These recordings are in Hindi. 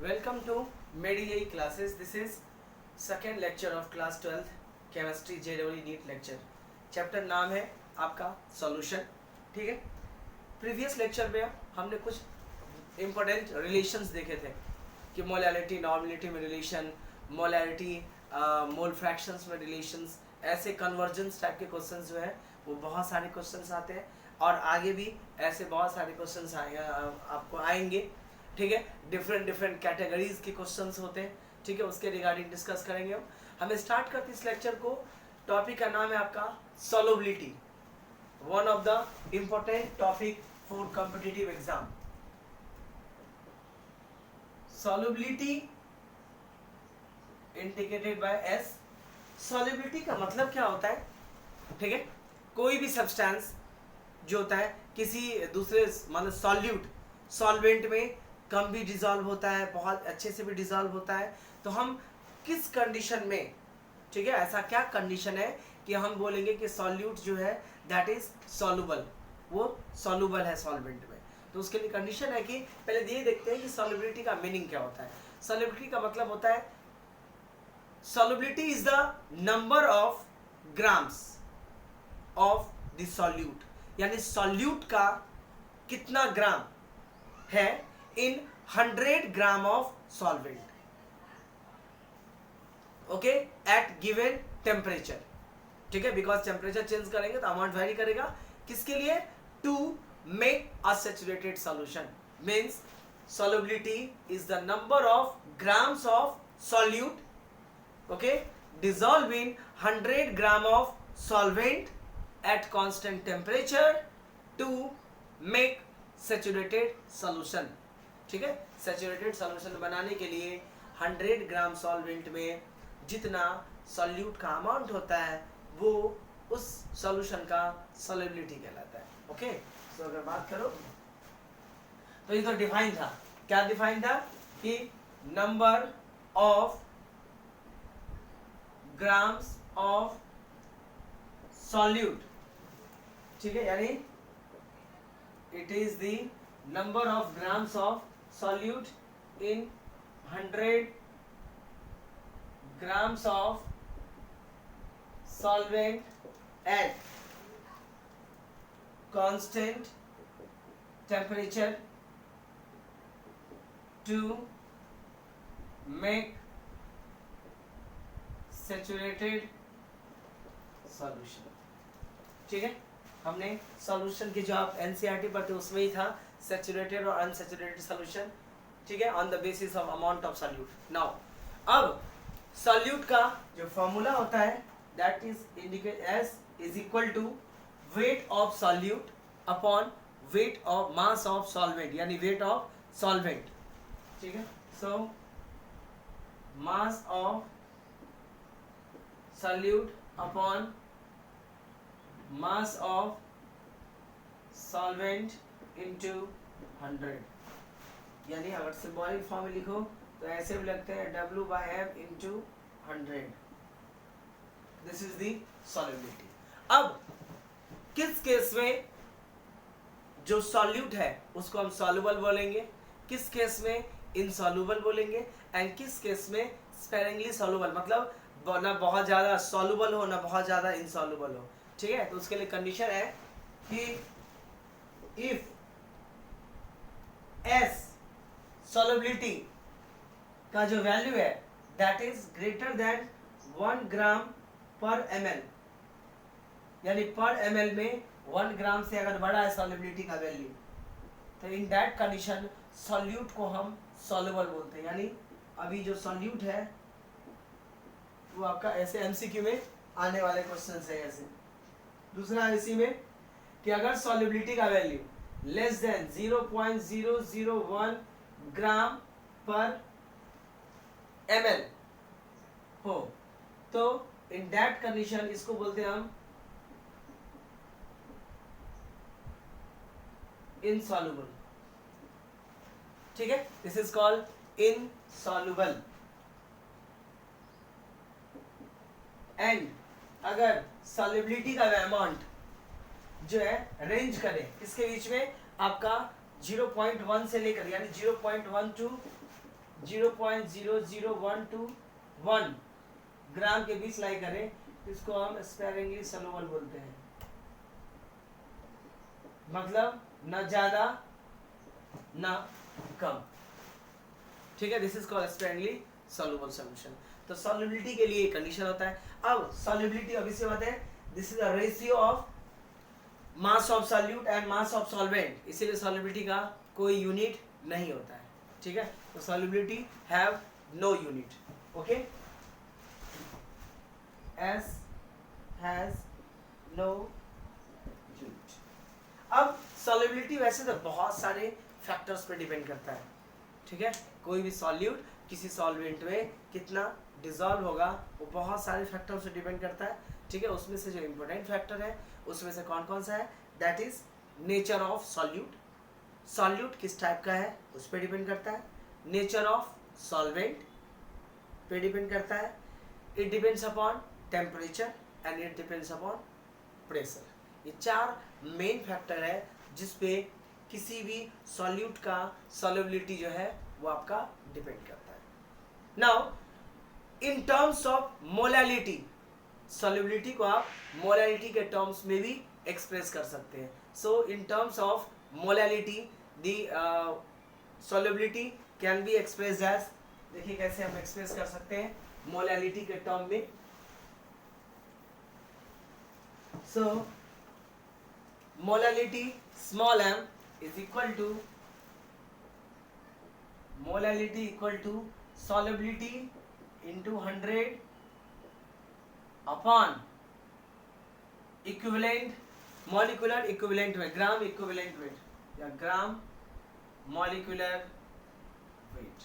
Welcome to MEDI classes. This is second lecture of class 12th chemistry JEE NEET lecture. Chapter नाम है आपका सॉल्यूशन. ठीक है. प्रीवियस लेक्चर में हमने कुछ इम्पोर्टेंट रिलेशंस देखे थे कि मोलैलिटी नॉर्मलिटी में रिलेशन, मोलैलिटी मोल फ्रैक्शंस में रिलेशंस, ऐसे कन्वर्जेंस टाइप के क्वेश्चंस जो है वो बहुत सारे क्वेश्चंस आते हैं और आगे भी ऐसे बहुत सारे क्वेश्चंस आपको आएंगे. ठीक है. डिफरेंट कैटेगरीज के क्वेश्चंस होते हैं. ठीक है. उसके रिगार्डिंग डिस्कस करेंगे हम स्टार्ट करते हैं इस लेक्चर को. टॉपिक का नाम है आपका solubility, one of the important topic for competitive exam. Solubility indicated by S. Solubility का मतलब क्या होता है? ठीक है. कोई भी सब्सटेंस जो होता है किसी दूसरे मतलब सॉल्यूट सॉल्वेंट में कम भी डिजॉल्व होता है, बहुत अच्छे से भी डिजॉल्व होता है. तो हम किस कंडीशन में, ठीक है, ऐसा क्या कंडीशन है कि हम बोलेंगे कि सॉल्यूट जो है दैट इज सॉल्युबल, वो सॉल्युबल है सॉल्वेंट में. तो उसके लिए कंडीशन है कि पहले ये देखते हैं कि सॉल्युबिलिटी का मीनिंग क्या होता है. सॉल्युबिलिटी का मतलब होता है solubility is the number of grams of the solute, यानी सॉल्यूट का कितना ग्राम है in 100 gram of solvent. Okay, at given temperature. ठीक है, बिकॉज टेम्परेचर चेंज करेंगे तो अमाउंट वेरी करेगा. किसके लिए? To make a saturated solution. Means solubility is the number of grams of solute, okay, dissolved in 100 gram of solvent at constant temperature to make saturated solution. ठीक है. सैचुरेटेड सॉल्यूशन बनाने के लिए 100 ग्राम सॉल्वेंट में जितना सॉल्यूट का अमाउंट होता है वो उस सॉल्यूशन का सॉल्युबिलिटी कहलाता है. ओके. तो अगर बात करो तो ये तो डिफाइन था. क्या डिफाइन था? कि number of grams of solute. ठीक है, यानी it is the number of grams of solute in 100 grams of solvent at constant temperature to make saturated solution. ठीक है. हमने सॉल्यूशन की जो आप एनसीईआरटी पढ़ते उसमें ही था सैचुरेटेड और अनसैचुरेटेड सॉल्यूशन. ठीक है, on the basis of amount of solute. Now अब सॉल्यूट का जो फॉर्मूला होता है that is indicate S is equal to weight of solute upon weight of mass of solvent, यानी वेट ऑफ सॉल्वेंट. ठीक है. So mass of solute upon mass of solvent into 100. यानी अगर सिंबॉलिक फॉर्म में लिखो तो ऐसे भी लगते हैं W/m into 100. This is the solubility. अब किस केस में जो सॉल्यूट है उसको हम सॉल्युबल बोलेंगे, किस केस में इनसॉल्युबल बोलेंगे, एंड किस केस में स्पेरिंगली सॉल्युबल, मतलब ना बहुत ज्यादा सॉल्युबल हो ना बहुत ज्यादा इनसॉल्युबल हो. ठीक है. तो उसके लिए कंडीशन है कि इफ एस सॉल्युबिलिटी का जो वैल्यू है दैट इज ग्रेटर देन 1 ग्राम पर ml, यानी पर ml में 1 ग्राम से अगर बड़ा है सॉल्युबिलिटी का वैल्यू तो इन दैट कंडीशन सॉल्यूट को हम सॉल्युबल बोलते हैं. यानी अभी जो सॉल्यूट है वो आपका ऐसे एमसीक्यू में आने वाले क्वेश्चन है. ऐसे दूसरा इसी में कि अगर सॉल्युबिलिटी का वैल्यू लेस देन 0.001 ग्राम पर ml हो तो इन दैट कंडीशन इसको बोलते हैं हम इनसॉल्युबल. ठीक है. This is called insoluble. And अगर सॉल्युबिलिटी का अमाउंट जो है रेंज करें इसके बीच में आपका 0.1 से लेकर यानी 0.1 टू 0.00121 ग्राम के बीच लाई करें, इसको हम स्पेरिंगली सॉल्युबल बोलते हैं, मतलब न ज्यादा न कम, ठीक है। This is called sparingly soluble solution. तो सॉल्युबिलिटी के लिए कंडीशन होता है। अब सॉल्युबिलिटी अभी से बात है, this is the ratio of mass of solute and mass of solvent, इसीलिए सॉल्युबिलिटी का कोई यूनिट नहीं होता है, ठीक है। तो solubility have no unit, okay, as has no unit. अब सॉल्युबिलिटी वैसे तो बहुत सारे फैक्टर्स पे डिपेंड करता है, ठीक है। कोई भी सॉल्यूट किसी सॉल्वेंट में कितना डिसॉल्व होगा वो बहुत सारे फैक्टर से डिपेंड करता है, ठीक है। उसमें से जो इम्पोर्टेंट फैक्टर है उसमें से कौन कौन सा है, that is nature of solute, solute किस टाइप का है उस पर डिपेंड करता है, नेचर ऑफ सॉल्वेंट पे डिपेंड करता है, it depends upon temperature and it depends upon pressure. ये चार मेन फैक्टर है जिस पे किसी भी सॉल्यूट का सॉल्युबिलिटी जो है वो आपका डिपेंड करता है। Now in terms of molality, solubility को आप मोलैलिटी के टर्म्स में भी एक्सप्रेस कर सकते हैं। So in terms of molality the solubility can be expressed as, देखिए कैसे हम एक्सप्रेस कर सकते हैं मोलैलिटी के टर्म में। So molality small m is equal to molality equal to solubility into 100 upon equivalent molecular equivalent weight, gram equivalent weight या ग्राम molecular weight,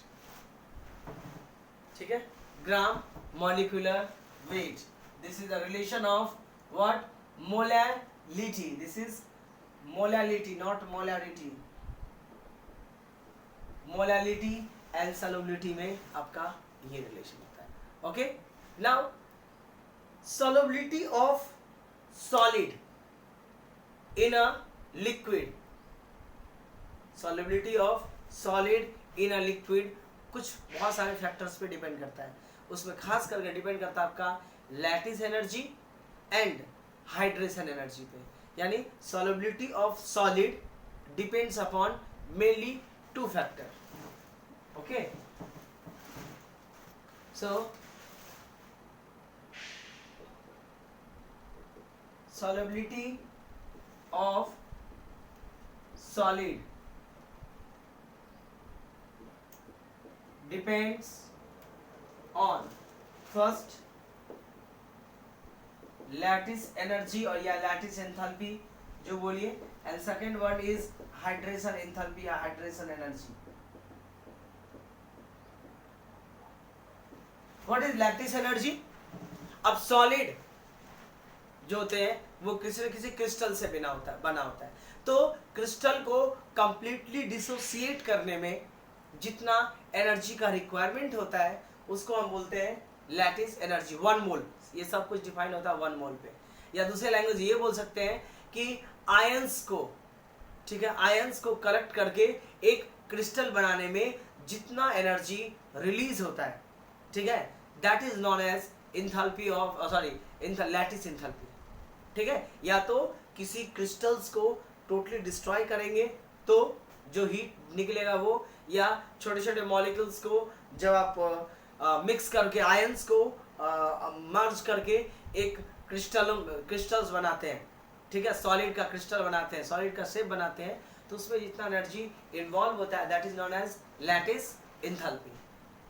ठीक है, ग्राम molecular weight। this is the relation of what, molality, this is molality not molarity, molality and solubility में आपका ये रिलेशन होता है, okay. Now solubility of solid in a liquid, solubility of solid in a liquid कुछ बहुत सारे फैक्टर्स पे डिपेंड करता है, उसमें खास करके डिपेंड करता है आपका lattice energy and hydration energy पे, यानी solubility of solid depends upon mainly two factors, okay। So solubility of solid depends on first lattice energy और या लैटिस एंथैल्पी जो बोलिए, and second word is hydration enthalpy या hydration energy. What is lattice energy? अब सॉलिड जो होते हैं वो किसी न किसी क्रिस्टल से बना होता है, तो क्रिस्टल को कंप्लीटली डिसोसिएट करने में जितना एनर्जी का रिक्वायरमेंट होता है उसको हम बोलते हैं लैटिस एनर्जी, 1 मोल। ये सब कुछ डिफाइन होता है 1 मोल पे, या दूसरे लैंग्वेज ये बोल सकते हैं कि आयंस को, ठीक है, आयंस को कलेक्ट करके एक क्रिस्टल बनाने में जितना एनर्जी रिलीज होता है, ठीक है, that is known as enthalpy of lattice enthalpy, ठीक है। या तो किसी क्रिस्टल्स को टोटली डिस्ट्रॉय करेंगे तो जो हीट निकलेगा वो, या छोटे छोटे मॉलिक्यूल्स को जब आप मिक्स करके आयंस को मर्ज करके एक क्रिस्टल्स बनाते हैं, ठीक है, सॉलिड का क्रिस्टल बनाते हैं, सॉलिड का शेप बनाते हैं, तो उसमें जितना एनर्जी इन्वॉल्व होता है that is known as lattice enthalpy.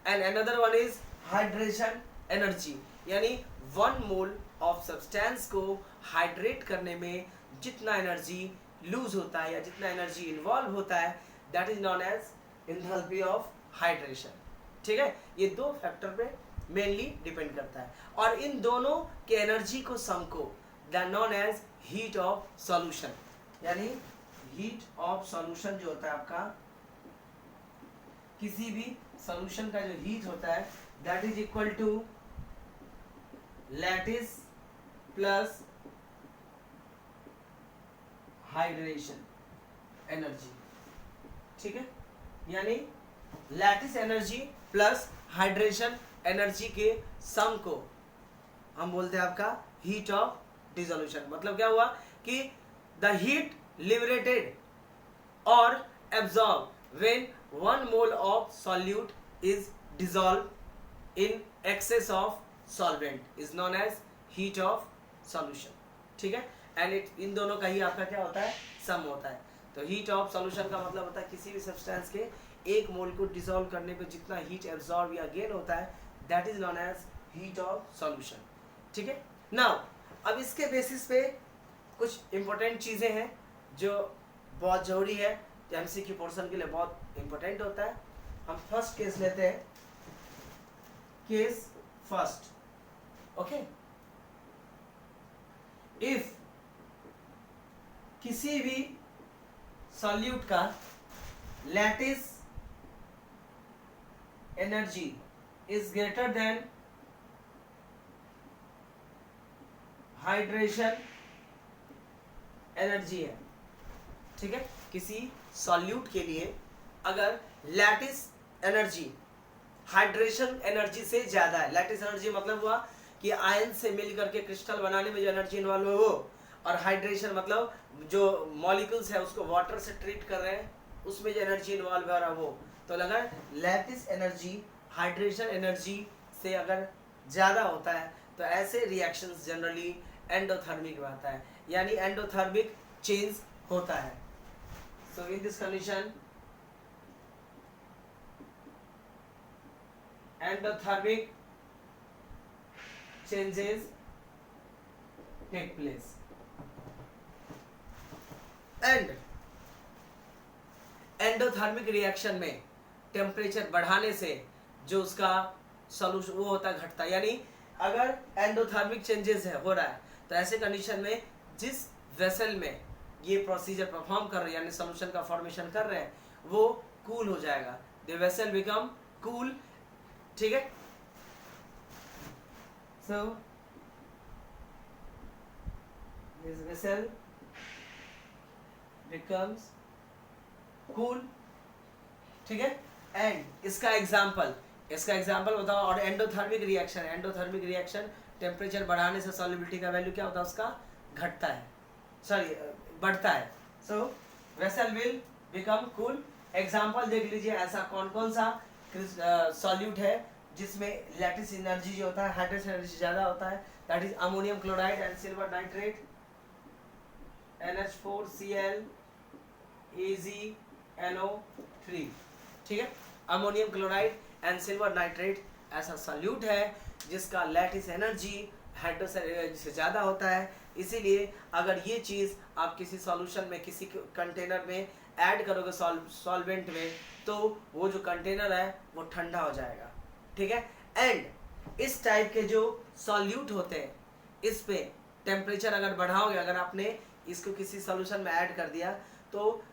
And another one is hydration energy, यानी 1 मोल ऑफ सब्सटेंस को हाइड्रेट करने में जितना एनर्जी लूज होता है या जितना एनर्जी इन्वॉल्व होता है that is known as enthalpy of hydration, ठीक है। ये दो फैक्टर पे मेनली डिपेंड करता है, और इन दोनों के एनर्जी को सम को the known as heat of solution, यानी हीट ऑफ सॉल्यूशन जो होता है आपका, किसी भी सॉल्यूशन का जो हीट होता है that is equal to lattice plus hydration energy, ठीक है। यानी lattice energy plus hydration energy के सम को हम बोलते हैं आपका हीट ऑफ डिसोल्यूशन। मतलब क्या हुआ कि द हीट लिबरेटेड और absorb when 1 mole of solute is dissolve in excess of solvent is known as heat of solution. ठीक है, एंड इन दोनों का ही आपका क्या होता है, सम होता है। तो हीट ऑफ सॉल्यूशन का मतलब होता है किसी भी सब्सटेंस के 1 मोल को डिसॉल्व करने पे जितना हीट एब्जॉर्ब या गेन होता है, that is known as heat of solution. ठीक है, नाउ अब इसके बेसिस पे कुछ इंपॉर्टेंट चीजें हैं जो बहुत जरूरी है, एमसीक्यू पोर्शन के लिए बहुत इंपॉर्टेंट होता है। हम फर्स्ट केस लेते हैं, केस फर्स्ट। ओके, इफ किसी भी सॉल्यूट का lattice energy is greater than hydration energy है। ठीक है, किसी सॉल्यूट के लिए अगर लैटिस एनर्जी हाइड्रेशन एनर्जी से ज्यादा है, लैटिस एनर्जी मतलब हुआ कि आयन से मिलकर के क्रिस्टल बनाने में जो एनर्जी इन्वॉल्व है वो, और हाइड्रेशन मतलब जो मॉलिक्यूल्स है उसको वाटर से ट्रीट कर रहे हैं उसमें जो एनर्जी इन्वॉल्व है वो। तो अगर लैटिस एनर्जी हाइड्रेशन एनर्जी से अगर ज्यादा होता है तो ऐसे रिएक्शंस जनरली एंडोथर्मिक में आता है, यानी एंडोथर्मिक चेंज होता है। So in this condition endothermic changes take place and endothermic reaction में टेम्परेचर बढ़ाने से जो उसका सॉल्यूशन वो होता है घटता है। यानी अगर एंडोथर्मिक चेंजेस है हो रहा है तो ऐसे कंडीशन में जिस वेसल में ये प्रोसीजर परफॉर्म कर रहे हैं यानी सॉल्यूशन का फॉर्मेशन कर रहे हैं वो कूल हो जाएगा, द वेसल बिकम कूल। ठीक है, so this vessel becomes cool. ठीक है, एंड इसका एग्जांपल बताओ। और एंडोथर्मिक रिएक्शन टेम्परेचर बढ़ाने से सॉल्युबिलिटी का वैल्यू क्या होता है, उसका घटता है, सॉरी बढ़ता है। So vessel will become cool. Example देख लीजिए, ऐसा कौन कौन सा सॉल्यूट है जिसमें लैटिस एनर्जी जो होता है हाइड्रेशन एनर्जी ज्यादा होता है, that is ammonium chloride and silver nitrate NH4Cl AgNO3। ठीक है, ammonium chloride and silver nitrate ऐसा सॉल्यूट है जिसका लैटिस एनर्जी हाइड्रोजन एनर्जी से ज़्यादा होता है। इसीलिए अगर ये चीज़ आप किसी सॉल्यूशन में किसी कंटेनर में ऐड करोगे सॉल्वेंट में तो वो जो कंटेनर है वो ठंडा हो जाएगा। ठीक है, एंड इस टाइप के जो सॉल्यूट होते हैं इस पे टेम्परेचर अगर बढ़ाओगे, अगर आपने इसको किसी सॉल्यूशन में ऐड कर दिया तो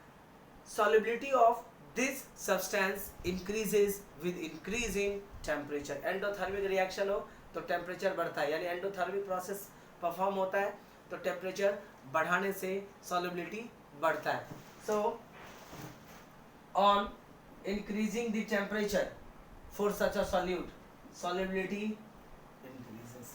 solubility of this substance increases with increasing temperature। Endothermic reaction हो तो टेम्परेचर बढ़ता है, यानी एंडोथर्मिक प्रोसेस परफॉर्म होता है तो टेम्परेचर बढ़ाने से solubility बढ़ता है। सो on increasing the temperature for such a solute solubility increases।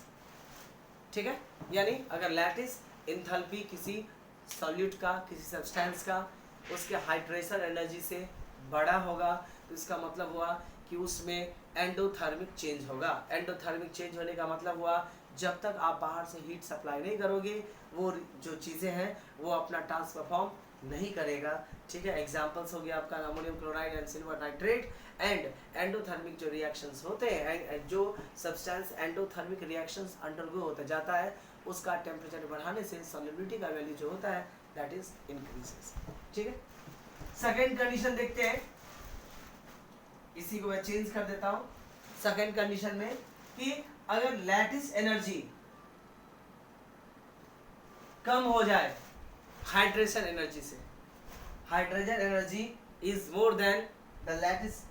ठीक है, यानी अगर लैटिस एंथैल्पी किसी सॉल्यूट का किसी सब्सटेंस का उसके हाइड्रेशन एनर्जी से बड़ा होगा तो इसका मतलब हुआ कि उसमें एंडोथर्मिक चेंज होगा। एंडोथर्मिक चेंज होने का मतलब हुआ जब तक आप बाहर से हीट सप्लाई नहीं करोगे वो जो चीज़ें हैं वो अपना टास्क परफॉर्म नहीं करेगा। ठीक है, एग्जांपल्स हो गया आपका ammonium chloride and silver nitrate. And endothermic जो रिएक्शंस होते हैं, जो सब्सटेंस एंडोथर्मिक रिएक्शंस अंडरगो होता जाता है उसका टेम्परेचर बढ़ाने से सॉल्युबिलिटी का वैल्यू जो होता है दैट इज इंक्रीजेस। ठीक है, सेकेंड कंडीशन देखते हैं, इसी को मैं चेंज कर देता हूं। सेकेंड कंडीशन में कि अगर लैटिस एनर्जी कम हो जाए हाइड्रेशन एनर्जी से, hydrogen energy is more than the lattice,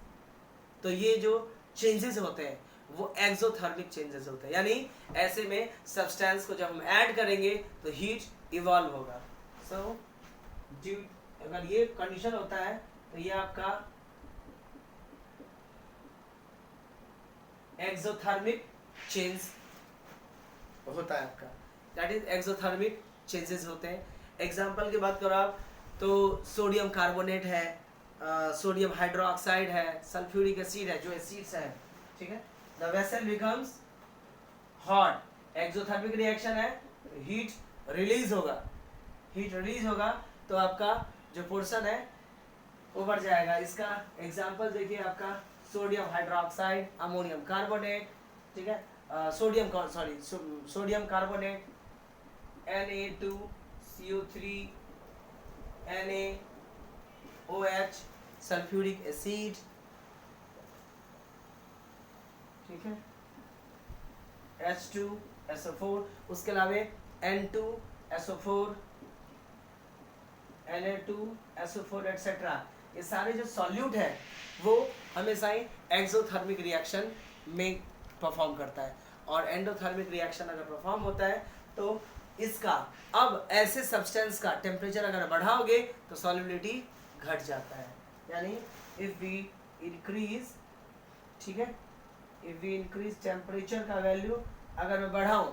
तो ये जो चेंजेस होते हैं वो एक्सोथर्मिक चेंजेस होते हैं। यानी ऐसे में सब्सटेंस को जब हम ऐड करेंगे तो हीट इवॉल्व होगा। सो अगर ये कंडीशन होता है तो ये आपका एक्सोथर्मिक चेंज होता है आपका, दैट इज एक्सोथर्मिक चेंजेस होते हैं। एग्जाम्पल की बात करो आप तो सोडियम कार्बोनेट है, सोडियम हाइड्रोक्साइड है, सल्फ्यूरिक एसिड है, जो एसिड्स है, ठीक है। The vessel becomes hot, exothermic reaction है, हीट रिलीज होगा, हीट रिलीज होगा तो आपका जो पोर्शन है वो बढ़ जाएगा। इसका एग्जाम्पल देखिए आपका सोडियम हाइड्रोक्साइड, अमोनियम कार्बोनेट, ठीक है, sodium carbonate, Na2CO3, NaOH, sulphuric acid, ठीक है, H2SO4, उसके अलावा N2SO4, Na2SO4 एटसेट्रा। ये सारे जो सॉल्यूट है वो हमेशा ही एक्सोथर्मिक रिएक्शन में परफॉर्म करता है, और एंडोथर्मिक रिएक्शन अगर परफॉर्म होता है तो इसका अब ऐसे सब्सटेंस का टेम्परेचर अगर बढ़ाओगे तो सॉल्युबिलिटी घट जाता है। यानी इफ वी इंक्रीज, ठीक है, इफ वी इंक्रीज टेम्परेचर का वैल्यू अगर मैं बढ़ाऊं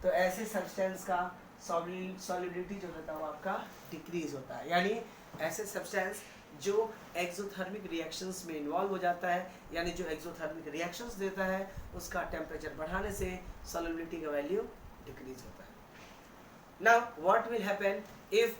तो ऐसे सब्सटेंस का सॉल्युबिलिटी जो होता है वो आपका डिक्रीज होता है। यानी ऐसे सब्सटेंस जो एक्सोथर्मिक रिएक्शंस में इन्वॉल्व हो जाता है, यानी जो एक्सोथर्मिक रिएक्शंस देता है, उसका टेम्परेचर बढ़ाने से सॉल्युबिलिटी का वैल्यू डिक्रीज होता है। Now what will happen if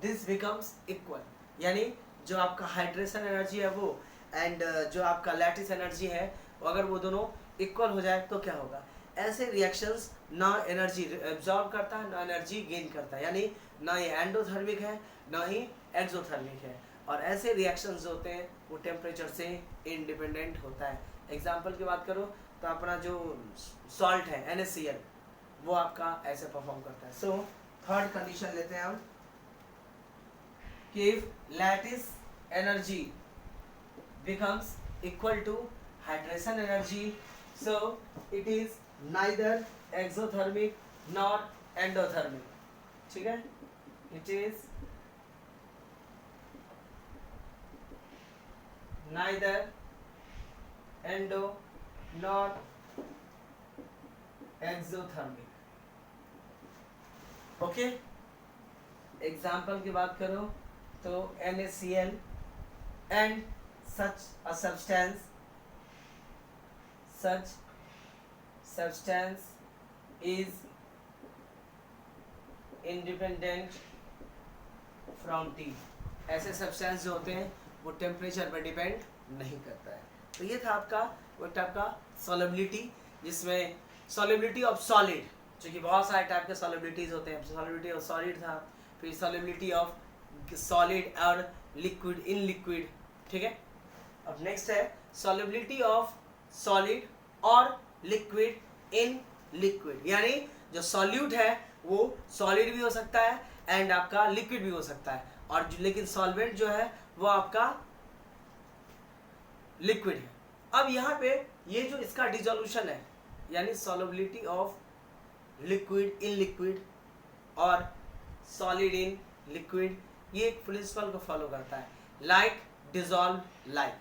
this becomes equal, यानी जो आपका हाइड्रेशन एनर्जी है वो एंड जो आपका लैटिस एनर्जी है, अगर वो दोनों इक्वल हो जाए तो क्या होगा? ऐसे रिएक्शंस ना एनर्जी एब्जॉर्ब करता है ना एनर्जी गेन करता है, यानी ना ये एंडोथर्मिक है ना ही एक्सोथर्मिक है, और ऐसे रिएक्शंस जो होते हैं वो टेम्परेचर से इंडिपेंडेंट होता है। एग्जांपल की बात करो तो अपना जो सॉल्ट है NaCl वो आपका ऐसे परफॉर्म करता है। सो थर्ड कंडीशन लेते हैं हम कि if lattice energy becomes equal to hydration energy, so it is neither exothermic nor endothermic, ठीक है, it is neither endo nor exothermic, okay. Example की बात करो तो NaCl and such substance is independent from T, ऐसे सब्सटेंस जो होते हैं वो टेम्परेचर पर डिपेंड नहीं करता है। तो ये था आपका वो टाइप का सॉल्युबिलिटी, जिसमें सॉल्युबिलिटी ऑफ सॉलिड, जो कि बहुत सारे टाइप के सॉल्युबिलिटीज होते हैं। सॉल्युबिलिटी ऑफ सॉलिड था, फिर सॉल्युबिलिटी ऑफ सॉलिड और लिक्विड इन लिक्विड, ठीक है। अब नेक्स्ट है सॉल्युबिलिटी ऑफ सॉलिड और लिक्विड इन लिक्विड, यानी जो सॉल्यूट है वो सॉलिड भी हो सकता है एंड आपका लिक्विड भी हो सकता है, और लेकिन सॉल्वेंट जो है वो आपका लिक्विड है। अब यहाँ पे ये जो इसका डिसोल्यूशन है, यानी solubility of liquid in liquid और सॉलिड इन लिक्विड, ये एक प्रिंसिपल को फॉलो करता है, लाइक डिसॉल्व लाइक।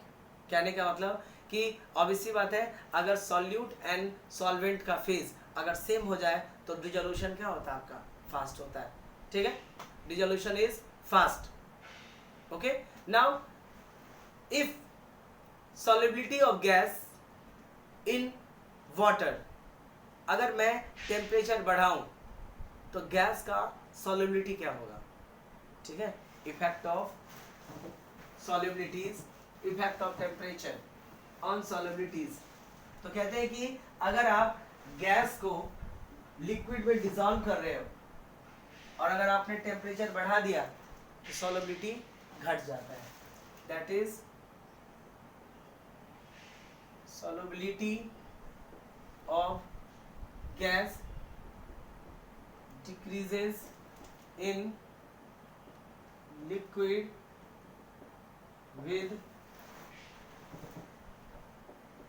कहने का मतलब कि ऑब्वियसली बात है, अगर सॉल्यूट एंड सॉल्वेंट का फेज अगर सेम हो जाए तो डिसोल्यूशन क्या होता है आपका? फास्ट होता है, ठीक है, dissolution is fast, okay. Now if solubility of gas in water, अगर मैं टेम्परेचर बढ़ाऊं तो गैस का solubility क्या होगा? ठीक है, effect of solubilities, effect of temperature on solubilities। तो कहते हैं कि अगर आप गैस को लिक्विड में डिसॉल्व कर रहे हो और अगर आपने टेम्परेचर बढ़ा दिया तो solubility घट जाता है, that is solubility of gas decreases in liquid with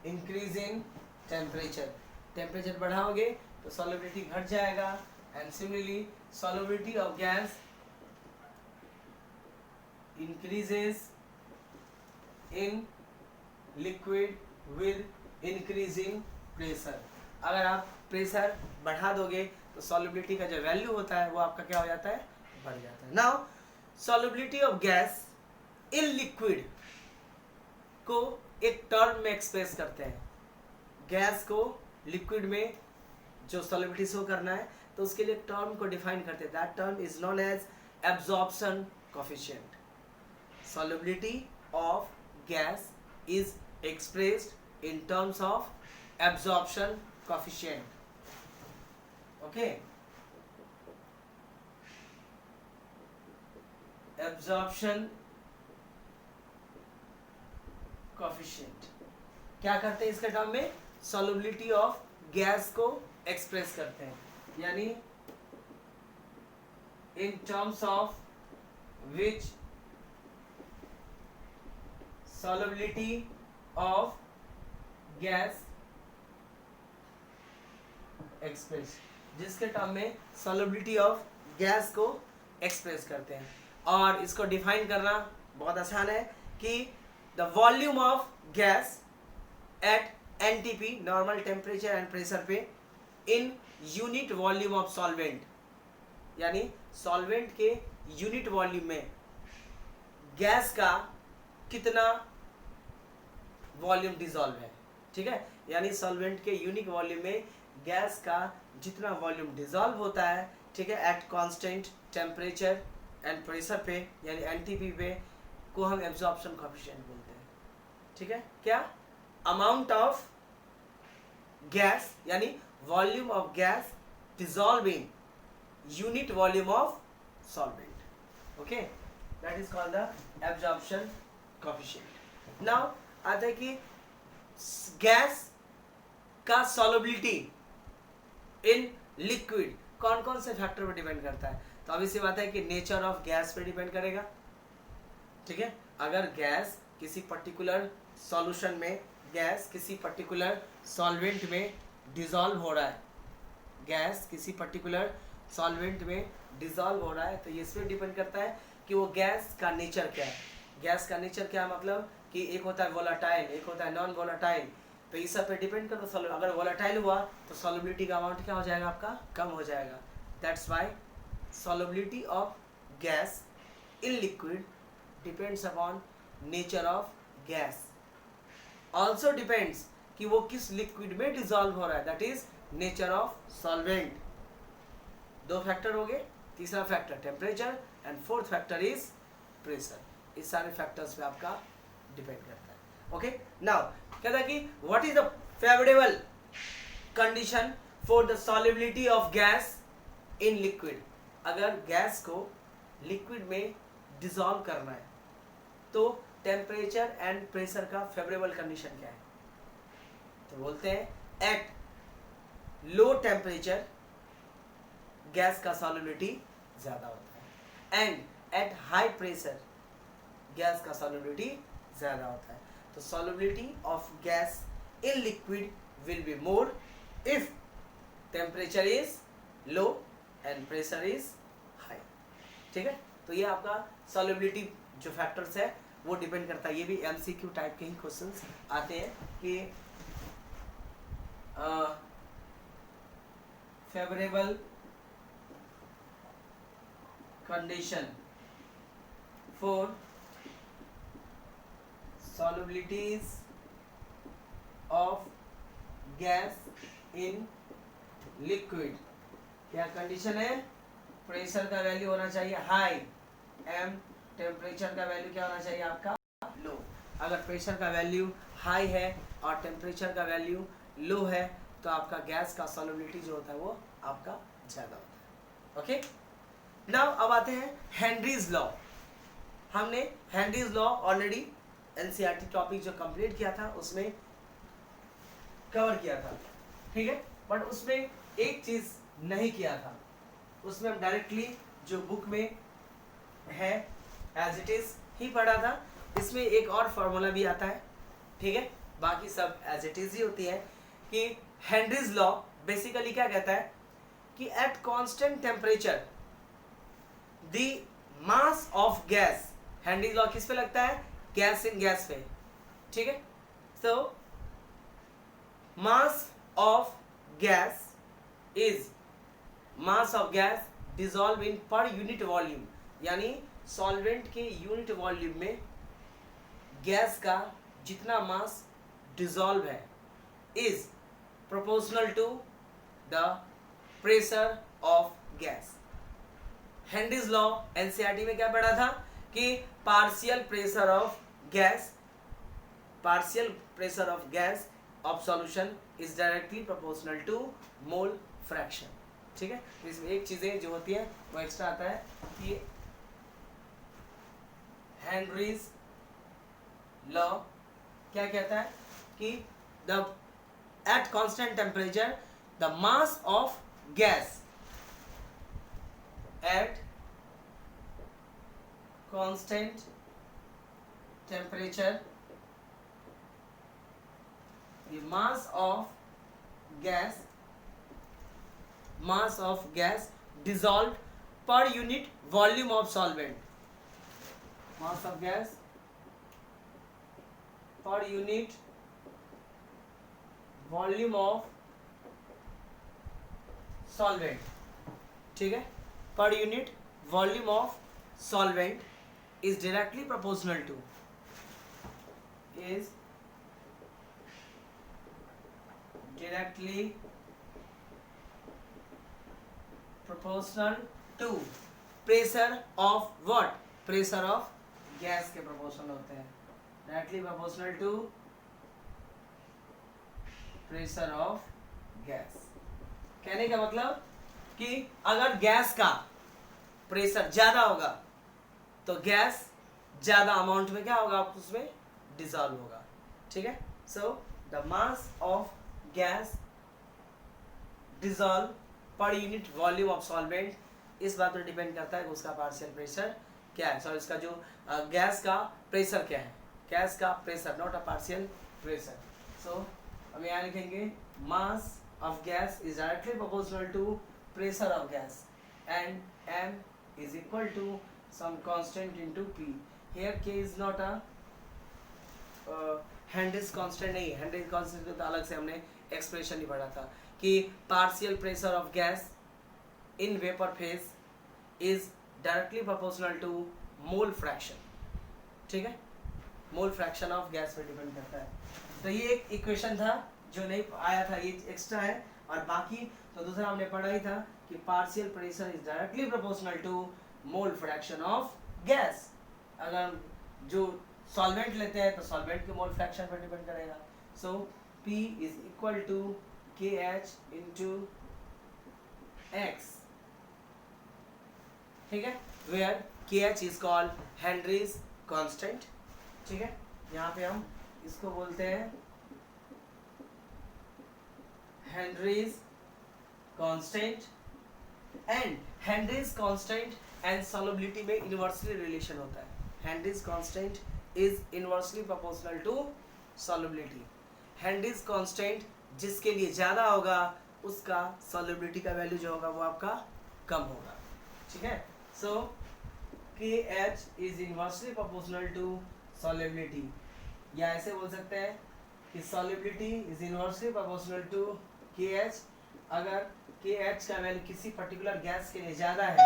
increasing temperature। Temperature बढ़ाओगे तो solubility घट जाएगा, and similarly solubility of gas increases in liquid with increasing pressure. अगर आप प्रेशर बढ़ा दोगे तो सॉल्युबिलिटी का जो वैल्यू होता है वो आपका क्या हो जाता है, बढ़ जाता है। Now solubility of gas in liquid को एक टर्म में एक्सप्रेस करते हैं। गैस को लिक्विड में जो सॉल्युबिलिटी शो करना है तो उसके लिए टर्म को डिफाइन करते हैं। That term is known as absorption coefficient. solubility of gas is expressed in terms of absorption coefficient. Okay, absorption coefficient क्या करते हैं इसके टर्म में, solubility of gas को एक्सप्रेस करते हैं, यानी in terms of which solubility of gas express, जिसके टर्म में solubility of गैस को एक्सप्रेस करते हैं। और इसको डिफाइन करना बहुत आसान है कि the volume of gas at NTP normal temperature and pressure पे in unit volume of solvent, यानी सॉल्वेंट के यूनिट वॉल्यूम में गैस का कितना वॉल्यूम डिसॉल्व है। ठीक है, यानी सॉल्वेंट के यूनिक वॉल्यूम में गैस का जितना वॉल्यूम डिसॉल्व होता है, ठीक है, at constant temperature and pressure पे यानी NTP पे, को हम एब्जॉर्प्शन कोएफिशिएंट बोलते हैं। ठीक है, क्या अमाउंट ऑफ गैस यानी volume of gas dissolving unit volume of solvent. Okay, that is called the absorption coefficient. Now आता है कि गैस का सॉल्युबिलिटी इन लिक्विड कौन कौन से फैक्टर पर डिपेंड करता है। तो अभी सी बात है कि नेचर ऑफ गैस पे डिपेंड करेगा। ठीक है, अगर गैस किसी पर्टिकुलर सॉल्यूशन में, गैस किसी पर्टिकुलर सॉल्वेंट में डिसॉल्व हो रहा है, गैस किसी पर्टिकुलर सॉल्वेंट में डिसॉल्व हो रहा है, तो ये इस पर डिपेंड करता है कि वो गैस का नेचर क्या है। गैस का नेचर क्या है, मतलब कि एक होता है वोलाटाइल, एक होता है नॉन वोलाटाइल, तो इस सब पे डिपेंड करता है। अगर वोलाटाइल हुआ तो सॉल्युबिलिटी का अमाउंट क्या हो जाएगा, आपका कम हो जाएगा। That's why solubility of gas in liquid depends upon nature of gas, also depends कि वो किस लिक्विड में डिसॉल्व हो रहा है, that is nature of solvent. दो फैक्टर हो गए, तीसरा factor temperature and fourth factor is pressure. इस सारे फैक्टर्स पे आपका डिपेंड करता है। ओके, नाउ कहता है कि what is the favourable condition for the solubility of gas in liquid. अगर गैस को लिक्विड में डिसॉल्व करना है तो टेम्परेचर एंड प्रेशर का फेवरेबल कंडीशन क्या है, तो बोलते हैं एट लो टेम्परेचर गैस का सॉल्युबिलिटी ज्यादा होता है and at high pressure gas का सॉल्युबिलिटी ज्यादा होता है। तो solubility of gas in liquid will be more if temperature is low and pressure is high. ठीक है, तो ये आपका सॉल्युबिलिटी जो फैक्टर्स है वो डिपेंड करता है। ये भी MCQ टाइप के ही क्वेश्चंस आते हैं कि favourable condition for solubilities of gas in liquid। क्या कंडीशन है, प्रेशर का वैल्यू होना चाहिए हाई, एम टेम्परेचर का वैल्यू क्या होना चाहिए आपका लो। अगर प्रेशर का वैल्यू हाई है और टेम्परेचर का वैल्यू लो है तो आपका गैस का सॉल्युबिलिटी जो होता है वो आपका ज्यादा होता है। ओके, नाउ अब आते हैं हेनरीज लॉ। हमने Henry's law already NCERT topic जो कंप्लीट किया था उसमें कवर किया था। ठीक है, बट उसमें एक चीज नहीं किया था, उसमें हम डायरेक्टली जो बुक में है एज इट इज ही पढ़ा था। इसमें एक और फॉर्मूला भी आता है। ठीक है, बाकी सब एज इट इज ही होती है कि हेनरीज लॉ बेसिकली क्या कहता है कि at constant temperature the mass of gas, Henry's law किस पे लगता है, गैस इन गैस पे। ठीक है, तो mass of gas is mass of gas dissolve in per unit volume, यानी सॉल्वेंट के यूनिट वॉल्यूम में गैस का जितना मास डिजॉल्व है is proportional to the pressure of gas. Henry's law NCERT में क्या पढ़ा था कि partial pressure of gas of solution is directly proportional to mole fraction. ठीक है, इसमें एक चीजें जो होती है वो एक्स्ट्रा आता है कि हेनरीज लॉ क्या कहता है कि the at constant temperature the mass of gas at constant temperature the mass of gas dissolved per unit volume of solvent, mass of gas per unit volume of solvent, ठीक है, per unit volume of solvent is directly proportional to pressure of what? Pressure of gas के proportional होते हैं, directly proportional to pressure of gas। कहने का मतलब कि अगर गैस का प्रेशर ज्यादा होगा तो गैस ज्यादा अमाउंट में क्या होगा, उसमें डिसॉल्व होगा। ठीक है, so the mass of gas dissolve पर यूनिट वॉल्यूम ऑफ सॉल्वेंट, इस बात पर डिपेंड करता है कि उसका पार्शियल प्रेशर क्या है, सॉरी इसका जो गैस का प्रेशर क्या है, गैस का pressure, not a partial pressure. So हम यहाँ लिखेंगे mass of gas is directly proportional to pressure of gas and m is equal to some constant into p। here k is not a Henry's constant नहीं, Henry's constant तो अलग से हमने एक्सप्रेशन ही पढ़ा था कि partial pressure of gas in vapour phase is directly proportional to mole fraction. ठीक है, मोल फ्रैक्शन ऑफ गैस पे डिपेंड करता है। तो ये एक इक्वेशन था जो नहीं आया था, ये एक्स्ट्रा है, और बाकी तो दूसरा हमने पढ़ा ही था कि partial pressure is directly proportional to mole fraction of gas. अगर जो सॉल्वेंट लेते हैं तो सॉल्वेंट के मोल फ्रैक्शन पर डिपेंड करेगा। So P is equal to KH into X। ठीक है, where KH is called Henry's constant. ठीक है, यहाँ पे हम इसको बोलते हैं Henry's constant, and Henry's constant and solubility में inversely relation होता है। Henry's constant is inversely proportional to solubility। Henry's constant जिसके लिए ज़्यादा होगा उसका solubility का वैल्यू जो होगा वो आपका कम होगा। ठीक है, so KH is inversely proportional to solubility, या ऐसे बोल सकते हैं कि solubility is inversely proportional to KH। अगर KH का वैल्यू किसी पर्टिकुलर गैस के लिए ज़्यादा है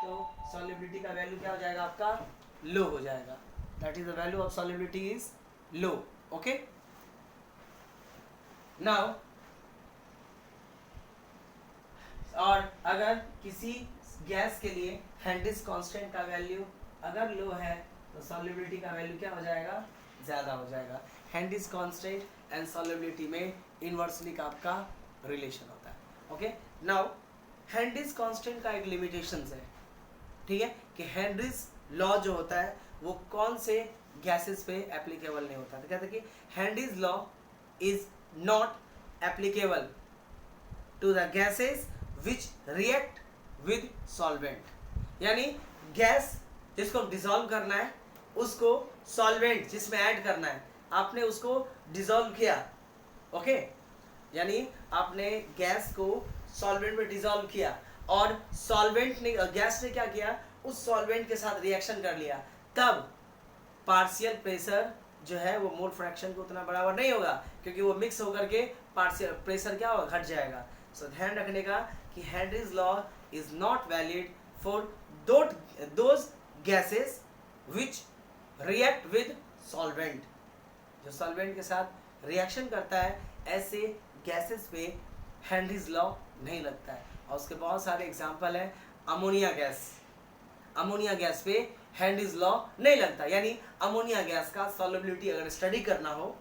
तो सॉल्युबिलिटी का वैल्यू क्या हो जाएगा, आपका लो हो जाएगा। That is the value of solubility is low. Okay, now और अगर किसी गैस के लिए हेनरीज कांस्टेंट का वैल्यू अगर लो है तो सॉल्युबिलिटी का वैल्यू क्या हो जाएगा, ज़्यादा हो जाएगा। हेनरीज कांस्टेंट एंड सॉल्युबिलिटी में इनवर्सली का आपका रिलेशन होता है। ओके, नाउ हेनरीज कांस्टेंट का एक लिमिटेशंस है। ठीक है, कि हेनरीज लॉ जो होता है वो कौन से गैसेस पे एप्लीकेबल नहीं होता। तो कहते हैं कि Henry's law is not applicable to the gases which react with solvent, यानी गैस जिसको डिसॉल्व करना है उसको सॉल्वेंट जिसमें ऐड करना है आपने उसको डिसॉल्व किया। ओके, यानी आपने गैस को सॉल्वेंट में डिसॉल्व किया और सॉल्वेंट ने गैस ने क्या किया, उस सॉल्वेंट के साथ रिएक्शन कर लिया, तब पार्शियल प्रेशर जो है वो मोल फ्रैक्शन को उतना बराबर नहीं होगा, क्योंकि वो मिक्स होकर के पार्शियल प्रेशर क्या होगा, घट जाएगा। सो ध्यान रखने का कि Henry's law is not valid for those gases which react with solvent, जो सॉल्वेंट के साथ रिएक्शन करता है, ऐसे गैसेस पे हेनरीज लॉ नहीं लगता है। और उसके बहुत सारे एग्जांपल है। अमोनिया गैस, अमोनिया गैस पे हेनरीज लॉ नहीं लगता, यानी अमोनिया गैस का सॉल्युबिलिटी अगर स्टडी करना हो,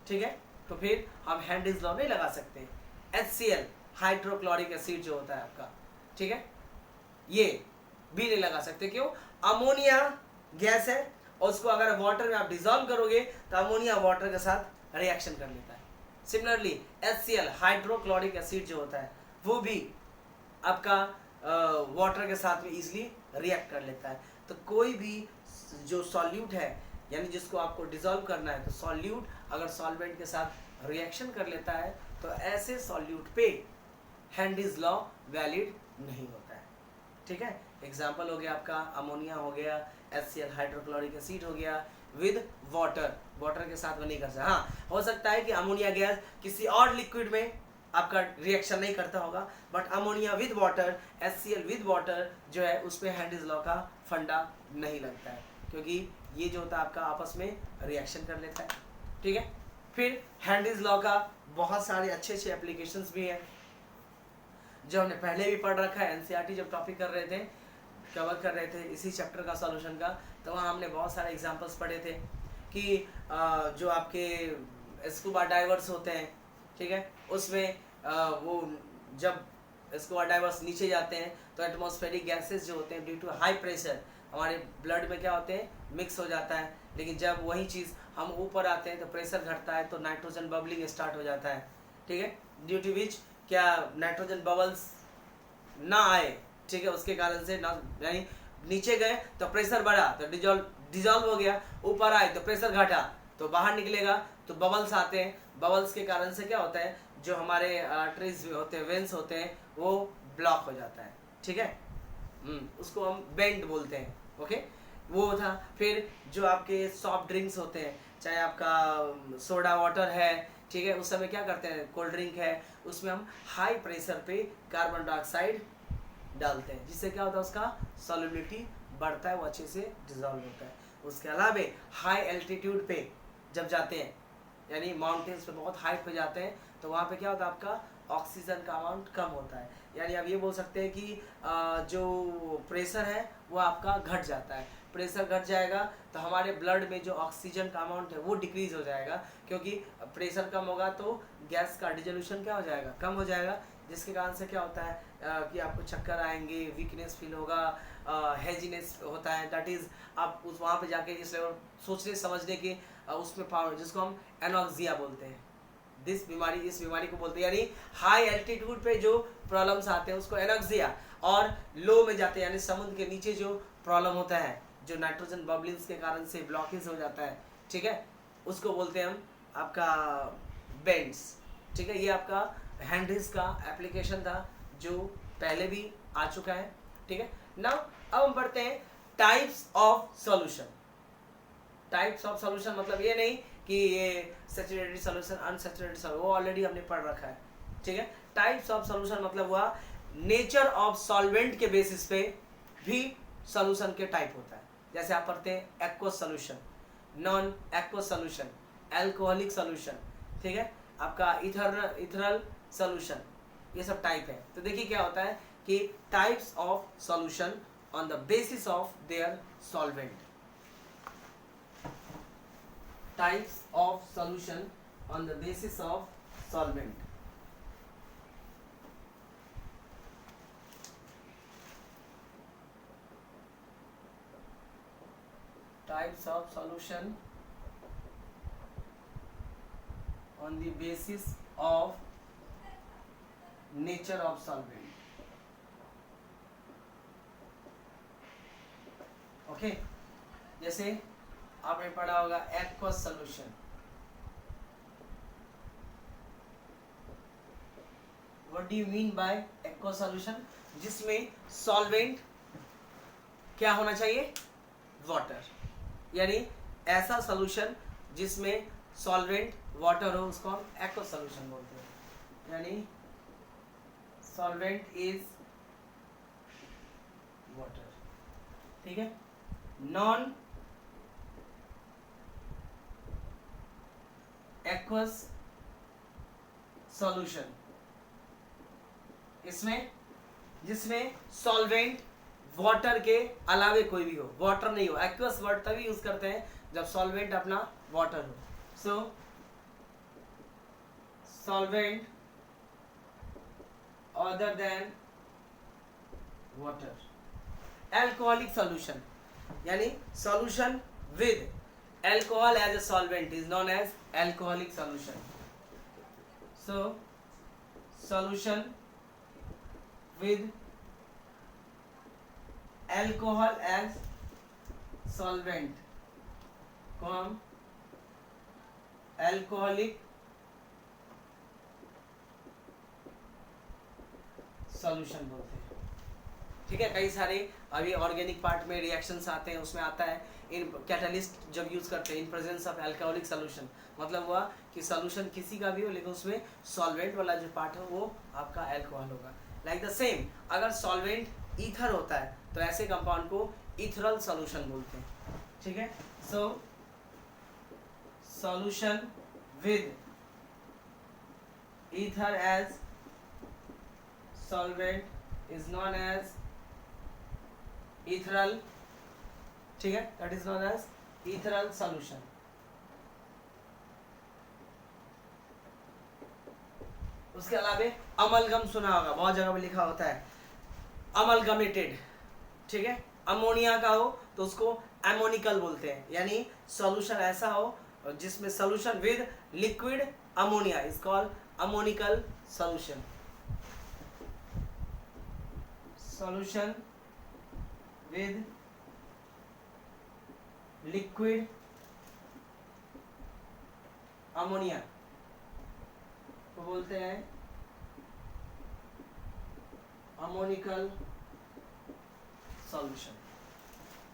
ठीक है, तो फिर हम हेनरीज लॉ नहीं लगा सकते। HCl हाइड्रोक्लोरिक एसिड जो होता है आपका, ठीक है, ये भी नहीं लगा सकते। क्यों? अमोनिया गैस है और उसको अगर वाटर में आप डिजोल्व करोगे तो अमोनिया वाटर के साथ रिएक्शन कर लेता है। सिमिलरली HCl हाइड्रोक्लोरिक एसिड जो होता है वो भी आपका वाटर के साथ में इजीली रिएक्ट कर लेता है। तो कोई भी जो सॉल्यूट है, यानी जिसको आपको डिसॉल्व करना है, तो सॉल्यूट अगर सॉल्वेंट के साथ रिएक्शन कर लेता है तो ऐसे सॉल्यूट पे हेनरीज लॉ वैलिड नहीं होता है, ठीक है। एग्जांपल हो गया आपका अमोनिया हो गया, HCl हाइड्रोक्लोरिक एसिड हो गया विद वाटर, वाटर के साथ में नहीं कर सकता। हाँ, हो सकता है कि अमोनिया गैस किसी और लिक्विड में आपका रिएक्शन नहीं करता होगा, but ammonia with water, HCl with water जो है उस पर हेनरीज लॉ का फंडा नहीं लगता है, क्योंकि ये जो होता है आपका आपस में रिएक्शन कर लेता है, ठीक है। फिर हेनरीज लॉ का बहुत सारे अच्छे अच्छे एप्लीकेशंस भी हैं जो हमने पहले भी पढ़ रखा है। NCERT जब टॉपिक कर रहे थे, कवर कर रहे थे इसी चैप्टर का सॉल्यूशन का, तो वहाँ हमने बहुत सारे एग्जांपल्स पढ़े थे कि जो आपके स्कूबा डाइवर्स होते हैं, ठीक है, उसमें वो जब स्कूबा डाइवर्स नीचे जाते हैं तो एटमॉस्फेरिक गैसेस जो होते हैं ड्यू टू हाई प्रेशर हमारे ब्लड में क्या होते हैं, मिक्स हो जाता है। लेकिन जब वही चीज़ हम ऊपर आते हैं तो प्रेशर घटता है तो नाइट्रोजन बबलिंग स्टार्ट हो जाता है, ठीक है, ड्यू टू विच क्या नाइट्रोजन बबल्स ना आए, ठीक है, उसके कारण से ना, यानी नीचे गए तो प्रेशर बढ़ा तो डिजॉल्व हो गया, ऊपर आए तो प्रेशर घटा तो बाहर निकलेगा, तो बबल्स आते हैं। बबल्स के कारण से क्या होता है, जो हमारे आर्टरीज होते हैं, वेंस होते हैं, वो ब्लॉक हो जाता है, ठीक है, उसको हम बेंड बोलते हैं, ओके, वो था। फिर जो आपके सॉफ्ट ड्रिंक्स होते हैं, चाहे आपका सोडा वाटर है, ठीक है, उस समय क्या करते हैं, कोल्ड ड्रिंक है, उसमें हम हाई प्रेशर पे कार्बन डाइऑक्साइड डालते हैं, जिससे क्या होता है, उसका सॉल्युबिलिटी बढ़ता है, वो अच्छे से डिसॉल्व होता है। उसके अलावा हाई एल्टीट्यूड पे जब जाते हैं, यानी माउंटेन्स पे बहुत हाइट पे जाते हैं, तो वहाँ पे क्या होता है, आपका ऑक्सीजन का अमाउंट कम होता है, यानी आप ये बोल सकते हैं कि जो प्रेशर है वो आपका घट जाता है। प्रेशर घट जाएगा तो हमारे ब्लड में जो ऑक्सीजन का अमाउंट है वो डिक्रीज हो जाएगा, क्योंकि प्रेशर कम होगा तो गैस का डिजोल्यूशन क्या हो जाएगा, कम हो जाएगा, जिसके कारण से क्या होता है कि आपको चक्कर आएंगे, वीकनेस फील होगा, हेजीनेस होता है, दैट इज़ आप उस वहाँ पे जाके जिस लेवल सोचने समझने के उसमें पावर, जिसको हम एनॉक्सिया बोलते हैं, इस बीमारी को बोलते हैं, यानी हाई एल्टीट्यूड पे जो प्रॉब्लम्स आते हैं उसको एनॉक्सिया, और लो में जाते हैं यानी समुद्र के नीचे जो प्रॉब्लम होता है, जो नाइट्रोजन बबलिंग्स के कारण से ब्लॉकेज हो जाता है, ठीक है, उसको बोलते हैं हम आपका बेंड्स, ठीक है। ये आपका हेनरीज का एप्लीकेशन था जो पहले भी आ चुका है, ठीक है। नाउ अब हम पढ़ते हैं types of solution. Types of solution मतलब ये नहीं कि ये सैचुरेटेड सॉल्यूशन, अनसैचुरेटेड सॉल्यूशन, वो ऑलरेडी हमने पढ़ रखा है, ठीक है। टाइप्स ऑफ सॉल्यूशन मतलब हुआ नेचर ऑफ सॉल्वेंट के बेसिस पे भी सॉल्यूशन के टाइप होता है। जैसे आप पढ़ते हैं aqueous solution, non aqueous solution, alcoholic solution, ठीक है, आपका इथरल सॉल्यूशन, ये सब टाइप है। तो देखिए क्या होता है कि types of solution on the basis of their solvent, types of solution on the basis of solvent. Types of solution on the basis of nature of solvent. Okay, जैसे आपने पढ़ा होगा aqueous solution, what do you mean bye aqueous solution, जिसमें सॉल्वेंट क्या होना चाहिए, वाटर, यानी ऐसा सॉल्यूशन जिसमें सॉल्वेंट वाटर हो उसको हम एक्वस सॉल्यूशन बोलते हैं, यानी सॉल्वेंट इज वाटर, ठीक है। नॉन एक्वस सॉल्यूशन, इसमें जिसमें सॉल्वेंट वाटर के अलावे कोई भी हो, वाटर नहीं हो। एक्वस वर्ड तभी यूज करते हैं जब सॉल्वेंट अपना वाटर हो। So solvent other than water. Alcoholic solution, यानी solution with alcohol as a solvent is known as alcoholic solution. So solution with alcohol as solvent को हम alcoholic solution बोलते हैं, ठीक है। कई सारे अभी ऑर्गेनिक पार्ट में रिएक्शंस आते हैं, उसमें आता है इन कैटलिस्ट जब यूज करते हैं in presence of alcoholic solution, मतलब हुआ कि सॉल्यूशन किसी का भी हो लेकिन उसमें सॉल्वेंट वाला जो पार्ट है वो आपका अल्कोहल होगा। लाइक द सेम, अगर सॉल्वेंट ईथर होता है तो ऐसे कंपाउंड को इथरल सॉल्यूशन बोलते हैं, ठीक है। So solution with ether as solvent is known as ethereal, ठीक है, that is known as ethereal solution. उसके अलावा अमलगम सुना होगा, बहुत जगह पे लिखा होता है अमलगमेटेड, ठीक है। अमोनिया का हो तो उसको एमोनिकल बोलते हैं, यानी सॉल्यूशन ऐसा हो जिसमें solution with liquid ammonia is called ammoniacal solution. Solution with liquid ammonia को बोलते हैं अमोनिकल सॉल्यूशन,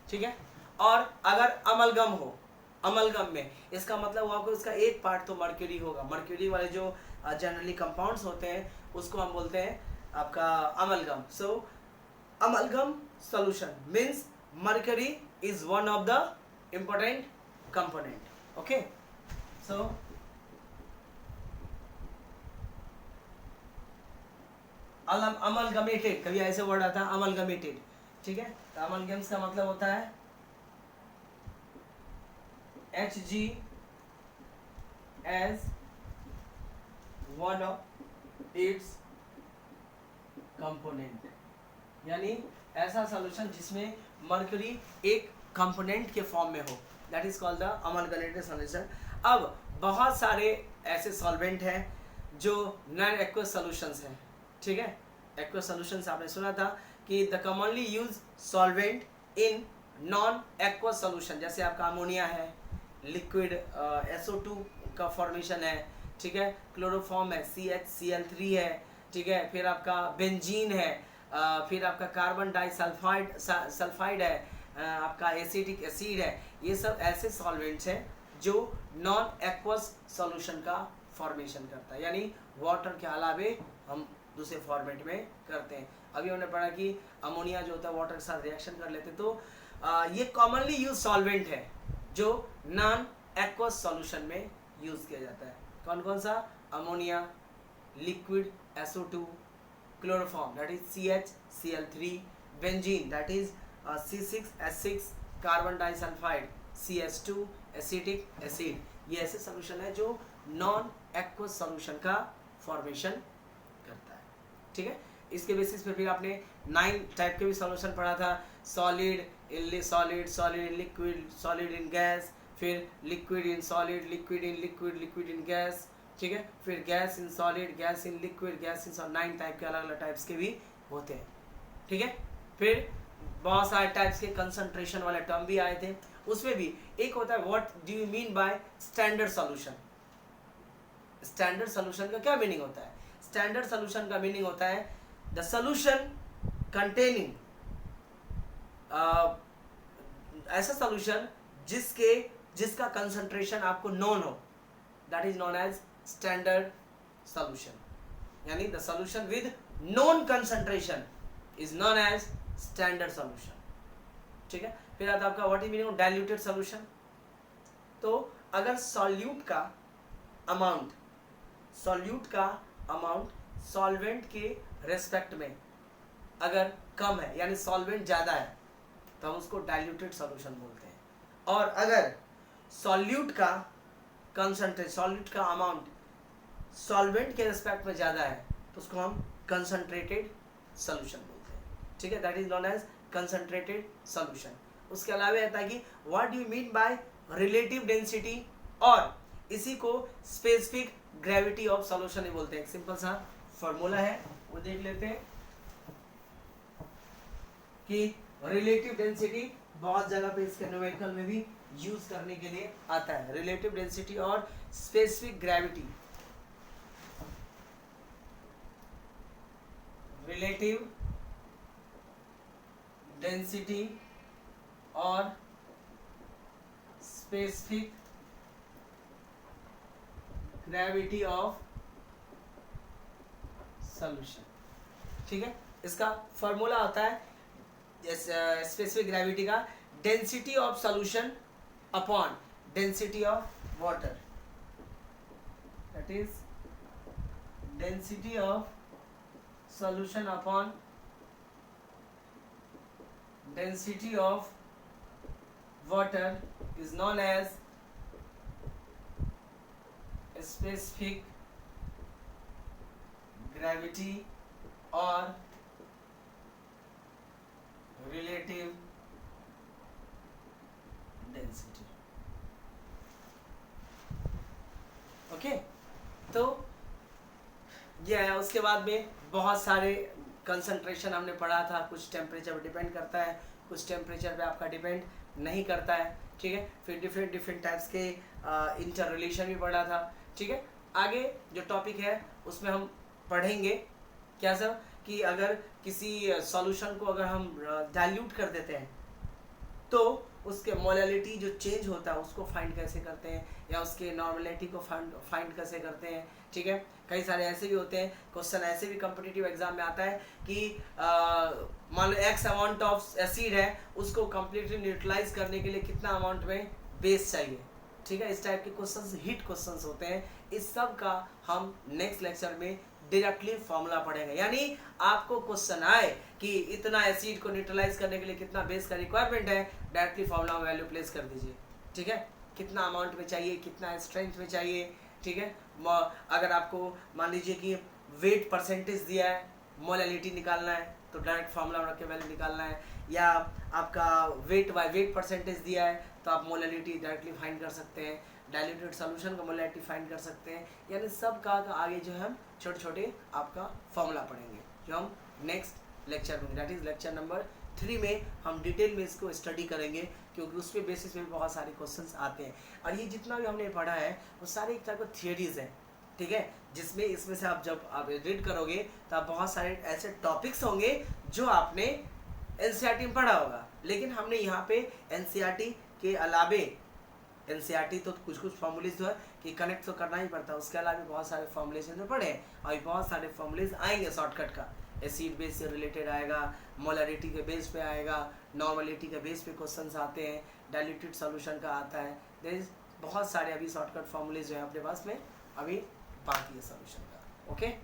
ठीक है। और अगर अमलगम हो, अमलगम में इसका मतलब हुआ कि उसका एक पार्ट तो मर्क्यूरी होगा, मर्क्यूरी वाले जो जनरली कंपाउंड्स होते हैं उसको हम बोलते हैं आपका amalgam. So amalgam solution means mercury is one of the important component, okay। So amalgamated, कभी ऐसे वर्ड आता है amalgamated, ठीक है। तो amalgams का मतलब होता है Hg as one of its component, यानी ऐसा सॉल्यूशन जिसमें मर्क्यूरी एक कंपोनेंट के फॉर्म में हो, that is called the amalgamated solution. अब बहुत सारे ऐसे सॉल्वेंट हैं जो नॉन एक्वस सॉल्यूशंस हैं, ठीक है। एक्वस सॉल्यूशंस आपने सुना था कि the commonly use solvent in non aqueous solution, जैसे आपका अमोनिया है, लिक्विड SO2 का फॉर्मेशन है, ठीक है, क्लोरोफॉर्म है, CHCl3 है, ठीक है, फिर आपका बेंजीन है, फिर आपका कार्बन डाइसल्फाइड सल्फाइड है, आपका एसिटिक एसिड है। ये सब ऐसे सॉल्वेंट्स हैं जो नॉन एक्वस सॉल्यूशन का फॉर्मेशन करता है, यानी वाटर के अलावे हम दूसरे फॉर्मेट में करते हैं। अभी हमने पढ़ा कि अमोनिया जो होता है वाटर के साथ रिएक्शन कर लेते, तो ये कॉमनली यूज सॉल्वेंट है जो नॉन एक्वस सॉल्यूशन में यूज किया जाता है। कौन कौन सा? Ammonia, liquid SO2, chloroform that is CHCl3, benzene that is C6H6, carbon disulfide CH2, acetic acid। ये ऐसे सॉल्यूशन है जो नॉन एक्वस सॉल्यूशन का फॉर्मेशन करता है, ठीक है। इसके बेसिस पे फिर आपने 9 टाइप के भी सॉल्यूशन पढ़ा था, solid in solid, solid in liquid, solid in gas, फिर liquid in solid, liquid in liquid, liquid in gas, ठीक है, फिर gas in solid, gas in liquid, gas in solid. 9 type के अलग अलग टाइप्स के भी होते हैं, ठीक है। फिर बहुत सारे टाइप्स के कंसंट्रेशन वाले टर्म भी आए थे, उसमें भी एक होता है what do you mean by standard solution. Standard solution का क्या मीनिंग होता है? स्टैंडर्ड सॉल्यूशन का मीनिंग होता है द सॉल्यूशन कंटेनिंग ऐसा सॉल्यूशन जिसके जिसका कंसंट्रेशन आपको नोन हो, that is known as standard solution, यानी the solution with known concentration is known as standard solution. ठीक है, फिर आता है आपका what is meaning of diluted solution. तो अगर सॉल्यूट का अमाउंट सॉल्वेंट के रेस्पेक्ट में अगर कम है, यानी सॉल्वेंट ज्यादा है, तो हम उसको डाइल्यूटेड सॉल्यूशन बोलते हैं। और अगर सॉल्यूट का अमाउंट सॉल्वेंट के रेस्पेक्ट में ज्यादा है, तो उसको हम कंसंट्रेटेड सॉल्यूशन बोलते हैं। ठीक है, that is known as concentrated solution. उसके अलावा आता है कि what do you mean by relative density, और इसी को स्पेसिफिक ग्रेविटी ऑफ सॉल्यूशन ही बोलते हैं। एक सिंपल सा फॉर्मूला है, वो देख लेते हैं कि रिलेटिव डेंसिटी बहुत जगह पे इसके न्यूमेरिकल में भी यूज करने के लिए आता है। रिलेटिव डेंसिटी और स्पेसिफिक ग्रेविटी, रिलेटिव डेंसिटी और स्पेसिफिक ग्रेविटी ऑफ सॉल्यूशन। ठीक है, इसका फॉर्मूला होता है स्पेसिफिक ग्रेविटी का density of solution upon density of water, that is density of solution upon density of water is known as specific gravity और रिलेटिव डेंसिटी। ओके, तो ये है। उसके बाद में बहुत सारे कंसंट्रेशन हमने पढ़ा था, कुछ टेम्परेचर पे डिपेंड करता है, कुछ टेम्परेचर पे आपका डिपेंड नहीं करता है। ठीक है, फिर डिफरेंट टाइप्स के इंटर रिलेशन भी पढ़ा था। ठीक है, आगे जो टॉपिक है उसमें हम पढ़ेंगे क्या सर, कि अगर किसी सॉल्यूशन को अगर हम डाइल्यूट कर देते हैं तो उसके मोलैलिटी जो चेंज होता है उसको फाइंड कैसे करते हैं, या उसके नॉर्मलिटी को फाइंड कैसे करते हैं। ठीक है, कई सारे ऐसे भी होते हैं, क्वेश्चन ऐसे भी कॉम्पिटिटिव एग्जाम में आता है कि मान लो एक्स अमाउंट ऑफ एसिड है, उसको कम्प्लीटली न्यूट्रलाइज करने के लिए कितना अमाउंट में बेस चाहिए। ठीक है, इस टाइप के क्वेश्चंस हिट क्वेश्चंस होते हैं। इस सब का हम नेक्स्ट लेक्चर में डायरेक्टली फॉर्मूला पढ़ेंगे, यानी आपको क्वेश्चन आए कि इतना एसिड को न्यूट्रलाइज करने के लिए कितना बेस का रिक्वायरमेंट है, डायरेक्टली फॉर्मूला में वैल्यू प्लेस कर दीजिए। ठीक है, कितना अमाउंट में चाहिए, कितना स्ट्रेंथ में चाहिए। ठीक है, अगर आपको मान लीजिए कि वेट परसेंटेज दिया है, मोलैलिटी निकालना है, तो डायरेक्ट फॉर्मूला रख के वैल्यू निकालना है, या आपका वेट बाय वेट परसेंटेज दिया है तो आप मोलैलिटी डायरेक्टली फाइंड कर सकते हैं, डाइल्यूटेड सॉल्यूशन का मोलैलिटी फाइंड कर सकते हैं। यानी सब का आगे जो है हम छोटे छोटे आपका फॉर्मूला पढ़ेंगे, जो हम नेक्स्ट लेक्चर में, दैट इज लेक्चर नंबर 3 में हम डिटेल में इसको स्टडी करेंगे, क्योंकि उस पे बेसिस पे बहुत सारे क्वेश्चंस आते हैं। और ये जितना भी हमने पढ़ा है वो सारे एक तरह का थियरीज हैं। ठीक है, जिसमें इसमें से आप जब आप रीड करोगे तो आप बहुत सारे ऐसे टॉपिक्स होंगे जो आपने एनसीईआरटी में पढ़ा होगा, लेकिन हमने यहाँ पे एनसीईआरटी के अलावे, एनसीईआरटी तो कुछ फॉर्मूलेज जो है कि कनेक्ट तो करना ही पड़ता है, उसके अलावा बहुत सारे फॉर्मुलेशन में पढ़े हैं, और बहुत सारे फॉर्मूलेज आएंगे शॉर्टकट का। एसिड बेस से रिलेटेड आएगा, मोलैरिटी के बेस पे आएगा, नॉर्मलिटी के बेस पे क्वेश्चंस आते हैं, डाइल्यूटेड सॉल्यूशन का आता है। देयर इज बहुत सारे अभी शॉर्टकट फॉर्मूलेज जो है अपने पास में अभी बाकी है सॉल्यूशन का। ओके।